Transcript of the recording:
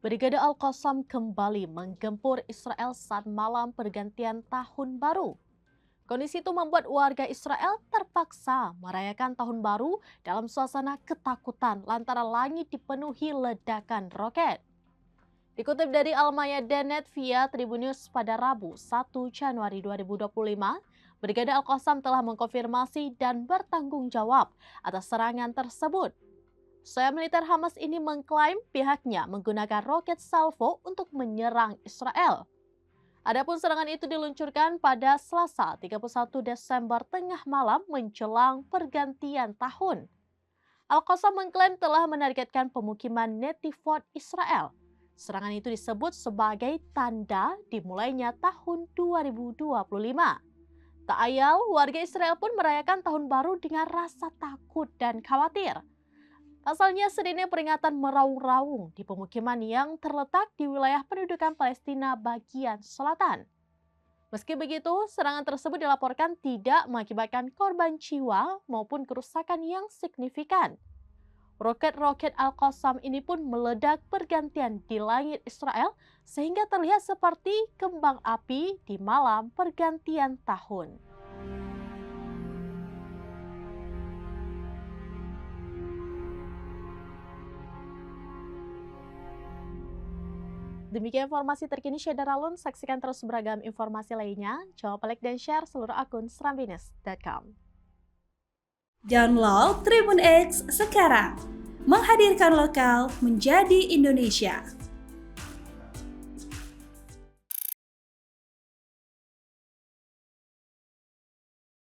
Brigade Al-Qassam kembali menggempur Israel saat malam pergantian tahun baru. Kondisi itu membuat warga Israel terpaksa merayakan tahun baru dalam suasana ketakutan lantaran langit dipenuhi ledakan roket. Dikutip dari Al-Mayadeen via Tribun News pada Rabu 1 Januari 2025, Brigade Al-Qassam telah mengkonfirmasi dan bertanggung jawab atas serangan tersebut. Sayap militer Hamas ini mengklaim pihaknya menggunakan roket salvo untuk menyerang Israel. Adapun serangan itu diluncurkan pada Selasa 31 Desember tengah malam menjelang pergantian tahun. Al-Qassam mengklaim telah menargetkan pemukiman Netivot Israel. Serangan itu disebut sebagai tanda dimulainya tahun 2025. Tak ayal, warga Israel pun merayakan tahun baru dengan rasa takut dan khawatir. Pasalnya sedini peringatan meraung-raung di pemukiman yang terletak di wilayah pendudukan Palestina bagian selatan. Meski begitu, serangan tersebut dilaporkan tidak mengakibatkan korban jiwa maupun kerusakan yang signifikan. Roket-roket Al-Qassam ini pun meledak bergantian di langit Israel sehingga terlihat seperti kembang api di malam pergantian tahun. Demikian informasi terkini Syederalun. Saksikan terus beragam informasi lainnya. Jangan lupa like dan share seluruh akun serambines.com. Download Tribun X sekarang. Menghadirkan lokal menjadi Indonesia.